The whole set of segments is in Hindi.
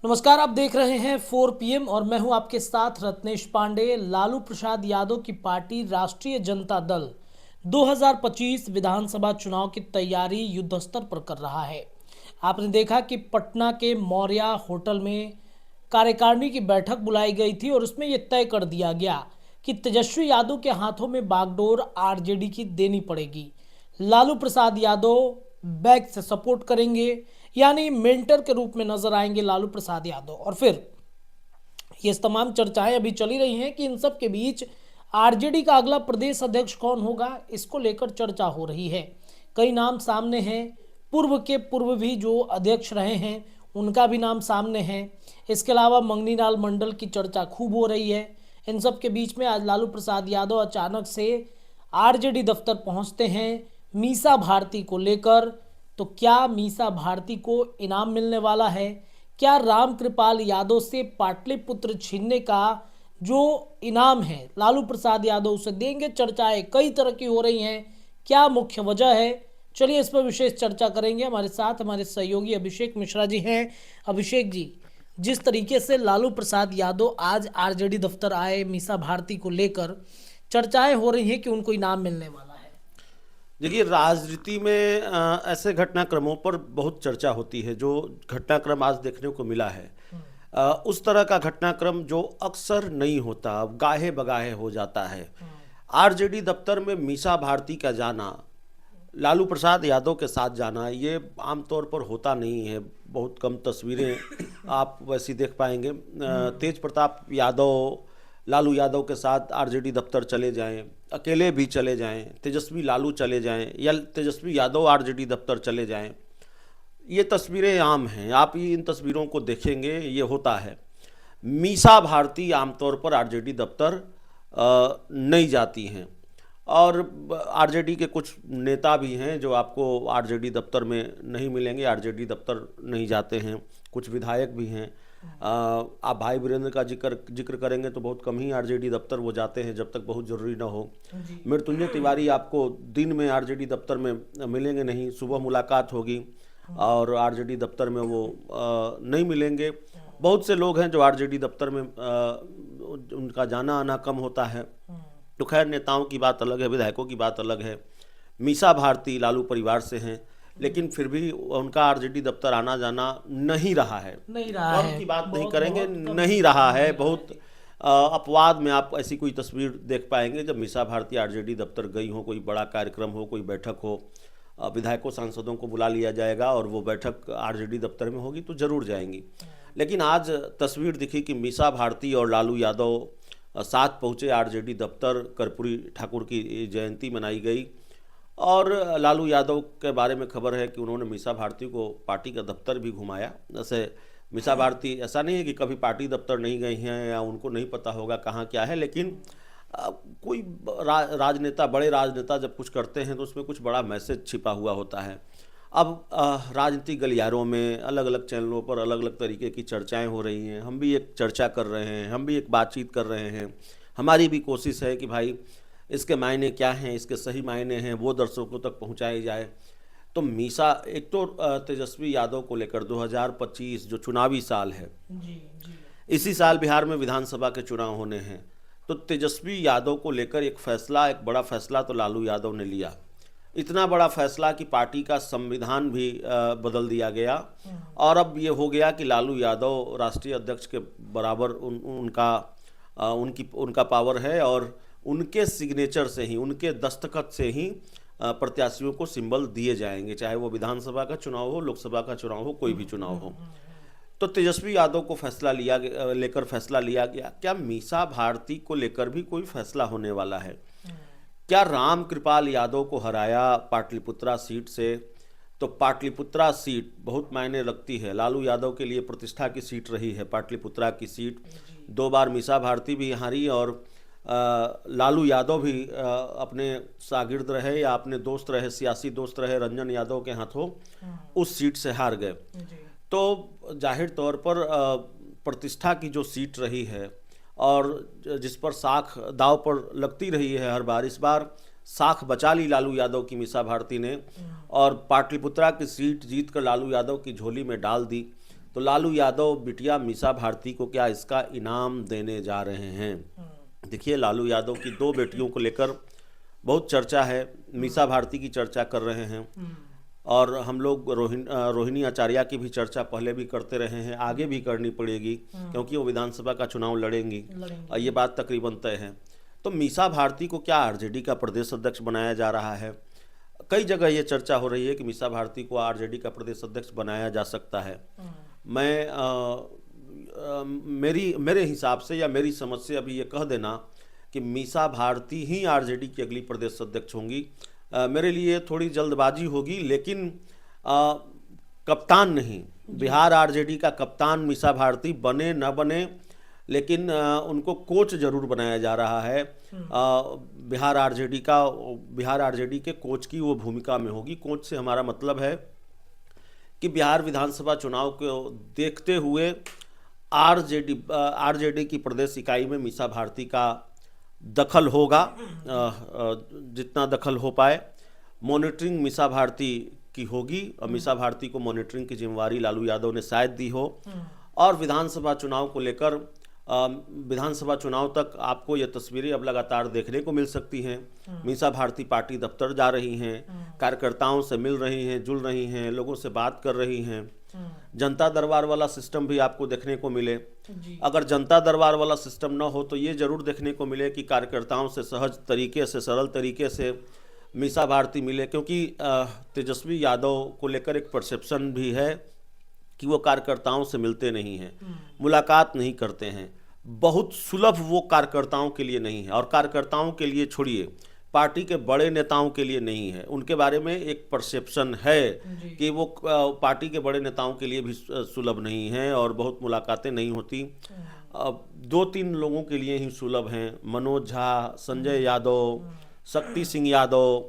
नमस्कार, आप देख रहे हैं 4 PM और मैं हूं आपके साथ रत्नेश पांडे। लालू प्रसाद यादव की पार्टी राष्ट्रीय जनता दल 2025 विधानसभा चुनाव की तैयारी युद्ध स्तर पर कर रहा है। आपने देखा कि पटना के मौर्या होटल में कार्यकारिणी की बैठक बुलाई गई थी और उसमें यह तय कर दिया गया कि तेजस्वी यादव के हाथों में बागडोर आरजेडी की देनी पड़ेगी। लालू प्रसाद यादव बैक से सपोर्ट करेंगे, यानी मेंटर के रूप में नजर आएंगे लालू प्रसाद यादव। और फिर ये तमाम चर्चाएं अभी चली रही हैं कि इन सब के बीच आरजेडी का अगला प्रदेश अध्यक्ष कौन होगा, इसको लेकर चर्चा हो रही है। कई नाम सामने हैं, पूर्व के पूर्व भी जो अध्यक्ष रहे हैं उनका भी नाम सामने है। इसके अलावा मंगनीलाल मंडल की चर्चा खूब हो रही है। इन सब के बीच में आज लालू प्रसाद यादव अचानक से आरजेडी दफ्तर पहुंचते हैं मीसा भारती को लेकर। तो क्या मीसा भारती को इनाम मिलने वाला है? क्या रामकृपाल यादव से पाटलिपुत्र छीनने का जो इनाम है लालू प्रसाद यादव उसे देंगे? चर्चाएं कई तरह की हो रही हैं, क्या मुख्य वजह है? चलिए इस पर विशेष चर्चा करेंगे। हमारे साथ हमारे सहयोगी अभिषेक मिश्रा जी हैं। अभिषेक जी, जिस तरीके से लालू प्रसाद यादव आज आरजेडी दफ्तर आए मीसा भारती को लेकर, चर्चाएं हो रही हैं कि उनको इनाम मिलने वाला है। देखिए, राजनीति में ऐसे घटनाक्रमों पर बहुत चर्चा होती है। जो घटनाक्रम आज देखने को मिला है, उस तरह का घटनाक्रम जो अक्सर नहीं होता, गाहे बगाहे हो जाता है। आरजेडी दफ्तर में मीसा भारती का जाना, लालू प्रसाद यादव के साथ जाना, ये आमतौर पर होता नहीं है। बहुत कम तस्वीरें आप वैसी देख पाएंगे। तेज प्रताप यादव लालू यादव के साथ आरजेडी दफ्तर चले जाएं, अकेले भी चले जाएं, तेजस्वी लालू चले जाएं या तेजस्वी यादव आरजेडी दफ्तर चले जाएं, ये तस्वीरें आम हैं। आप इन तस्वीरों को देखेंगे, ये होता है। मीसा भारती आमतौर पर आरजेडी दफ्तर नहीं जाती हैं। और आरजेडी के कुछ नेता भी हैं जो आपको आरजेडी दफ्तर में नहीं मिलेंगे, आरजेडी दफ्तर नहीं जाते हैं। कुछ विधायक भी हैं। आप भाई वीरेंद्र का जिक्र करेंगे तो बहुत कम ही आरजेडी दफ्तर वो जाते हैं, जब तक बहुत ज़रूरी ना हो। मृत्युंजय तिवारी आपको दिन में आरजेडी दफ्तर में मिलेंगे नहीं, सुबह मुलाकात होगी और आरजेडी दफ्तर में वो नहीं मिलेंगे। बहुत से लोग हैं जो आरजेडी दफ्तर में उनका जाना आना कम होता है। तो खैर, नेताओं की बात अलग है, विधायकों की बात अलग है। मीसा भारती लालू परिवार से हैं, लेकिन फिर भी उनका आरजेडी दफ्तर आना जाना नहीं रहा है। नहीं रहा है, की बात नहीं बहुत करेंगे, बहुत नहीं रहा है। बहुत अपवाद में आप ऐसी कोई तस्वीर देख पाएंगे जब मीसा भारती आरजेडी दफ्तर गई हो, कोई बड़ा कार्यक्रम हो, कोई बैठक हो, विधायकों सांसदों को बुला लिया जाएगा और वो बैठक आरजेडी दफ्तर में होगी तो जरूर जाएंगी। लेकिन आज तस्वीर दिखी कि मीसा भारती और लालू यादव साथ पहुँचे आरजेडी दफ्तर। कर्पूरी ठाकुर की जयंती मनाई गई और लालू यादव के बारे में खबर है कि उन्होंने मीसा भारती को पार्टी का दफ्तर भी घुमाया। जैसे मीसा भारती ऐसा नहीं है कि कभी पार्टी दफ्तर नहीं गई हैं या उनको नहीं पता होगा कहाँ क्या है, लेकिन कोई राजनेता, बड़े राजनेता जब कुछ करते हैं तो उसमें कुछ बड़ा मैसेज छिपा हुआ होता है। अब राजनीतिक गलियारों में अलग अलग चैनलों पर अलग अलग तरीके की चर्चाएं हो रही हैं। हम भी एक चर्चा कर रहे हैं, हम भी एक बातचीत कर रहे हैं। हमारी भी कोशिश है कि भाई इसके मायने क्या हैं, इसके सही मायने हैं, वो दर्शकों तक पहुंचाई जाए। तो मीसा, एक तो तेजस्वी यादव को लेकर 2025 जो चुनावी साल है, जी। इसी साल बिहार में विधानसभा के चुनाव होने हैं। तो तेजस्वी यादव को लेकर एक बड़ा फैसला तो लालू यादव ने लिया। इतना बड़ा फैसला कि पार्टी का संविधान भी बदल दिया गया और अब ये हो गया कि लालू यादव राष्ट्रीय अध्यक्ष के बराबर उनका पावर है और उनके सिग्नेचर से ही, उनके दस्तखत से ही प्रत्याशियों को सिंबल दिए जाएंगे, चाहे वो विधानसभा का चुनाव हो, लोकसभा का चुनाव हो, कोई भी चुनाव हो। तो तेजस्वी यादव को लेकर फैसला लिया गया। क्या मीसा भारती को लेकर भी कोई फैसला होने वाला है? क्या रामकृपाल यादव को हराया पाटलिपुत्रा सीट से? तो पाटलिपुत्रा सीट बहुत मायने रखती है। लालू यादव के लिए प्रतिष्ठा की सीट रही है पाटलिपुत्रा की सीट। 2 बार मीसा भारती भी हारी और लालू यादव भी अपने शागिर्द रहे या अपने दोस्त रहे, सियासी दोस्त रहे, रंजन यादव के हाथों उस सीट से हार गए। तो जाहिर तौर पर प्रतिष्ठा की जो सीट रही है और जिस पर साख दाव पर लगती रही है हर बार, इस बार साख बचा ली लालू यादव की मीसा भारती ने और पाटलिपुत्रा की सीट जीतकर लालू यादव की झोली में डाल दी। तो लालू यादव बिटिया मीसा भारती को क्या इसका इनाम देने जा रहे हैं। देखिए, लालू यादव की 2 बेटियों को लेकर बहुत चर्चा है। मीसा भारती की चर्चा कर रहे हैं और हम लोग रोहिणी आचार्य की भी चर्चा पहले भी करते रहे हैं, आगे भी करनी पड़ेगी क्योंकि वो विधानसभा का चुनाव लड़ेंगी और ये बात तकरीबन तय है। तो मीसा भारती को क्या आरजेडी का प्रदेश अध्यक्ष बनाया जा रहा है। कई जगह ये चर्चा हो रही है कि मीसा भारती को आरजेडी का प्रदेश अध्यक्ष बनाया जा सकता है। मेरे हिसाब से या मेरी समझ से अभी ये कह देना कि मीसा भारती ही आरजेडी की अगली प्रदेश अध्यक्ष होंगी, मेरे लिए थोड़ी जल्दबाजी होगी। लेकिन कप्तान नहीं, बिहार आरजेडी का कप्तान मीसा भारती बने न बने, लेकिन उनको कोच जरूर बनाया जा रहा है। बिहार आरजेडी के कोच की वो भूमिका में होगी। कोच से हमारा मतलब है कि बिहार विधानसभा चुनाव को देखते हुए आरजेडी की प्रदेश इकाई में मीसा भारती का दखल होगा, जितना दखल हो पाए। मॉनिटरिंग मीसा भारती की होगी और मीसा भारती को मॉनिटरिंग की जिम्मेवारी लालू यादव ने शायद दी हो। और विधानसभा चुनाव को लेकर विधानसभा चुनाव तक आपको ये तस्वीरें अब लगातार देखने को मिल सकती हैं। मीसा भारती पार्टी दफ्तर जा रही हैं, कार्यकर्ताओं से मिल रही हैं, जुड़ रही हैं, लोगों से बात कर रही हैं। जनता दरबार वाला सिस्टम भी आपको देखने को मिले। अगर जनता दरबार वाला सिस्टम न हो तो ये जरूर देखने को मिले कि कार्यकर्ताओं से सहज तरीके से, सरल तरीके से मीसा भारती मिले, क्योंकि तेजस्वी यादव को लेकर एक परसेप्शन भी है कि वो कार्यकर्ताओं से मिलते नहीं हैं, मुलाकात नहीं करते हैं। बहुत सुलभ वो कार्यकर्ताओं के लिए नहीं है, और कार्यकर्ताओं के लिए छोड़िए, पार्टी के बड़े नेताओं के लिए नहीं है। उनके बारे में एक परसेप्शन है कि वो पार्टी के बड़े नेताओं के लिए भी सुलभ नहीं है और बहुत मुलाकातें नहीं होती। 2-3 लोगों के लिए ही सुलभ हैं, मनोज झा, संजय यादव, शक्ति सिंह यादव,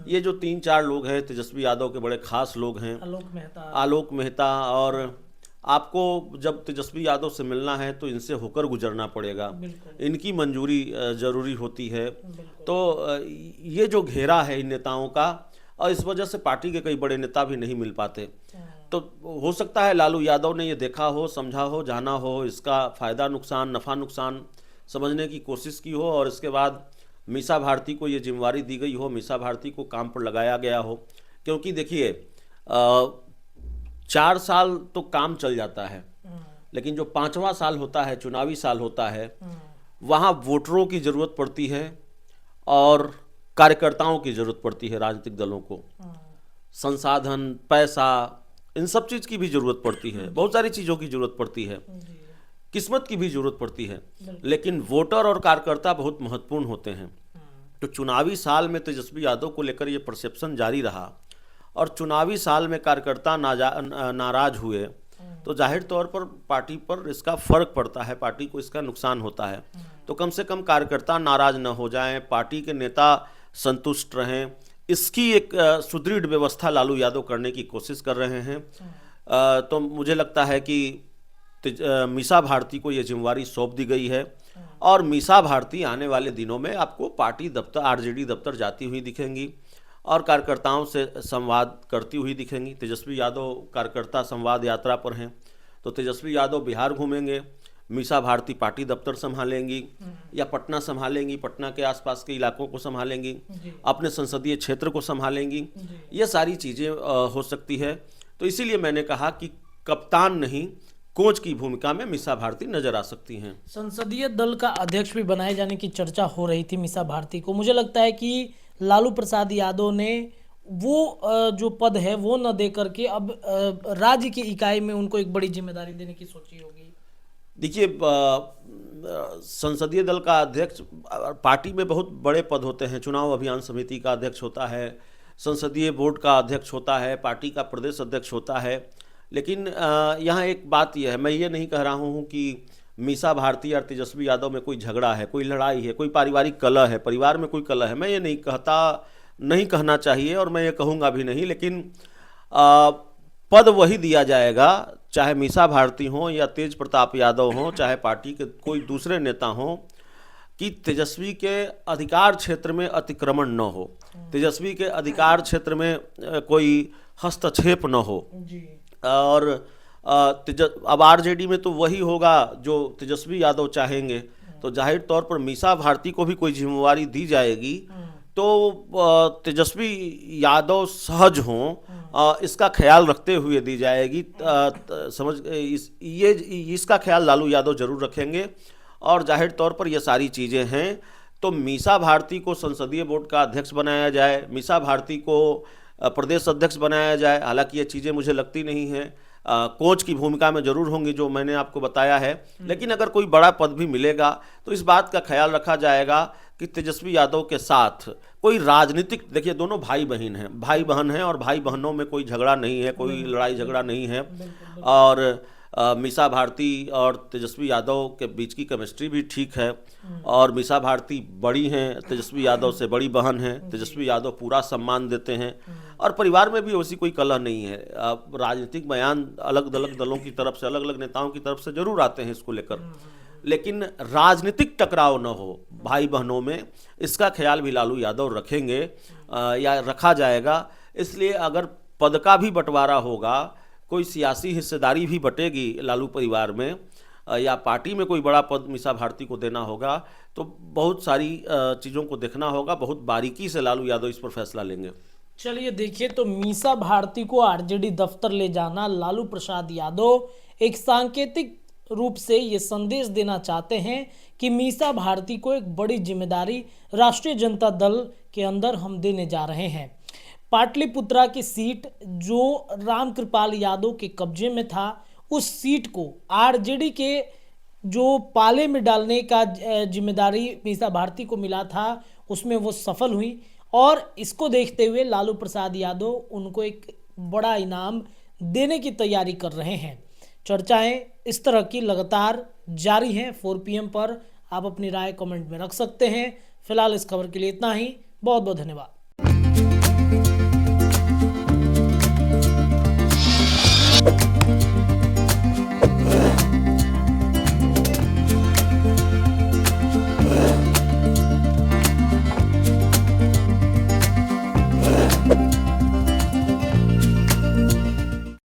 ये जो 3-4 लोग हैं तेजस्वी यादव के बड़े खास लोग हैं। आलोक मेहता। और आपको जब तेजस्वी यादव से मिलना है तो इनसे होकर गुजरना पड़ेगा, इनकी मंजूरी जरूरी होती है। तो ये जो घेरा है इन नेताओं का, और इस वजह से पार्टी के कई बड़े नेता भी नहीं मिल पाते। तो हो सकता है लालू यादव ने ये देखा हो, समझा हो, जाना हो, इसका फायदा नुकसान, नफा नुकसान समझने की कोशिश की हो, और इसके बाद मीसा भारती को ये जिम्मेवारी दी गई हो, मीसा भारती को काम पर लगाया गया हो। क्योंकि देखिए, 4 साल तो काम चल जाता है, लेकिन जो 5वां साल होता है, चुनावी साल होता है, वहाँ वोटरों की ज़रूरत पड़ती है और कार्यकर्ताओं की ज़रूरत पड़ती है। राजनीतिक दलों को संसाधन, पैसा, इन सब चीज़ की भी ज़रूरत पड़ती है, बहुत सारी चीज़ों की ज़रूरत पड़ती है, किस्मत की भी ज़रूरत पड़ती है। लेकिन वोटर और कार्यकर्ता बहुत महत्वपूर्ण होते हैं। तो चुनावी साल में तेजस्वी यादव को लेकर ये परसेप्शन जारी रहा और चुनावी साल में कार्यकर्ता नाराज हुए, तो जाहिर तौर पर पार्टी पर इसका फर्क पड़ता है, पार्टी को इसका नुकसान होता है। तो कम से कम कार्यकर्ता नाराज न हो जाएं, पार्टी के नेता संतुष्ट रहें, इसकी एक सुदृढ़ व्यवस्था लालू यादव करने की कोशिश कर रहे हैं। तो मुझे लगता है कि मीसा भारती को ये जिम्मेवारी सौंप दी गई है और मीसा भारती आने वाले दिनों में आपको पार्टी दफ्तर, आरजेडी दफ्तर जाती हुई दिखेंगी और कार्यकर्ताओं से संवाद करती हुई दिखेंगी। तेजस्वी यादव कार्यकर्ता संवाद यात्रा पर हैं, तो तेजस्वी यादव बिहार घूमेंगे, मीसा भारती पार्टी दफ्तर संभालेंगी या पटना संभालेंगी, पटना के आसपास के इलाकों को संभालेंगी, अपने संसदीय क्षेत्र को संभालेंगी। ये सारी चीज़ें हो सकती है। तो इसीलिए मैंने कहा कि कप्तान नहीं, कोच की भूमिका में मीसा भारती नजर आ सकती हैं। संसदीय दल का अध्यक्ष भी बनाए जाने की चर्चा हो रही थी मीसा भारती को। मुझे लगता है कि लालू प्रसाद यादव ने वो जो पद है वो न दे करके अब राज्य की इकाई में उनको एक बड़ी जिम्मेदारी देने की सोची होगी। देखिए, संसदीय दल का अध्यक्ष, पार्टी में बहुत बड़े पद होते हैं। चुनाव अभियान समिति का अध्यक्ष होता है, संसदीय बोर्ड का अध्यक्ष होता है, पार्टी का प्रदेश अध्यक्ष होता है। लेकिन यहाँ एक बात यह है, मैं ये नहीं कह रहा हूँ कि मीसा भारती और तेजस्वी यादव में कोई झगड़ा है, कोई लड़ाई है, कोई पारिवारिक कलह है, परिवार में कोई कलह है, मैं ये नहीं कहना चाहिए और मैं ये कहूँगा भी नहीं। लेकिन पद वही दिया जाएगा, चाहे मीसा भारती हो या तेज प्रताप यादव हो, चाहे पार्टी के कोई दूसरे नेता हों, कि तेजस्वी के अधिकार क्षेत्र में अतिक्रमण न हो, तेजस्वी के अधिकार क्षेत्र में कोई हस्तक्षेप न हो। और अब आरजेडी में तो वही होगा जो तेजस्वी यादव चाहेंगे, तो जाहिर तौर पर मीसा भारती को भी कोई जिम्मेवारी दी जाएगी तो तेजस्वी यादव सहज हों, इसका ख्याल रखते हुए दी जाएगी। इसका ख्याल लालू यादव जरूर रखेंगे और जाहिर तौर पर ये सारी चीज़ें हैं। तो मीसा भारती को संसदीय बोर्ड का अध्यक्ष बनाया जाए, मीसा भारती को प्रदेश अध्यक्ष बनाया जाए, हालांकि ये चीज़ें मुझे लगती नहीं हैं, कोच की भूमिका में जरूर होंगी जो मैंने आपको बताया है, लेकिन अगर कोई बड़ा पद भी मिलेगा तो इस बात का ख्याल रखा जाएगा कि तेजस्वी यादव के साथ कोई राजनीतिक, देखिए दोनों भाई बहन हैं और भाई बहनों में कोई झगड़ा नहीं है, कोई लड़ाई झगड़ा नहीं है। और मीसा भारती और तेजस्वी यादव के बीच की केमिस्ट्री भी ठीक है और मीसा भारती बड़ी हैं, तेजस्वी यादव से बड़ी बहन हैं, तेजस्वी यादव पूरा सम्मान देते हैं और परिवार में भी वैसी कोई कलह नहीं है। राजनीतिक बयान अलग अलग दलों की तरफ से, अलग अलग नेताओं की तरफ से जरूर आते हैं इसको लेकर, लेकिन राजनीतिक टकराव न हो भाई बहनों में, इसका ख्याल भी लालू यादव रखेंगे या रखा जाएगा। इसलिए अगर पद का भी बंटवारा होगा, कोई सियासी हिस्सेदारी भी बटेगी लालू परिवार में या पार्टी में कोई बड़ा पद मीसा भारती को देना होगा, तो बहुत सारी चीज़ों को देखना होगा, बहुत बारीकी से लालू यादव इस पर फैसला लेंगे। चलिए देखिए, तो मीसा भारती को आरजेडी दफ्तर ले जाना, लालू प्रसाद यादव एक सांकेतिक रूप से ये संदेश देना चाहते हैं कि मीसा भारती को एक बड़ी जिम्मेदारी राष्ट्रीय जनता दल के अंदर हम देने जा रहे हैं। पाटलिपुत्रा की सीट जो रामकृपाल यादव के कब्जे में था, उस सीट को आरजेडी के जो पाले में डालने का जिम्मेदारी मीसा भारती को मिला था, उसमें वो सफल हुई और इसको देखते हुए लालू प्रसाद यादव उनको एक बड़ा इनाम देने की तैयारी कर रहे हैं। चर्चाएं इस तरह की लगातार जारी हैं 4 PM पर। आप अपनी राय कमेंट में रख सकते हैं। फिलहाल इस खबर के लिए इतना ही। बहुत बहुत धन्यवाद।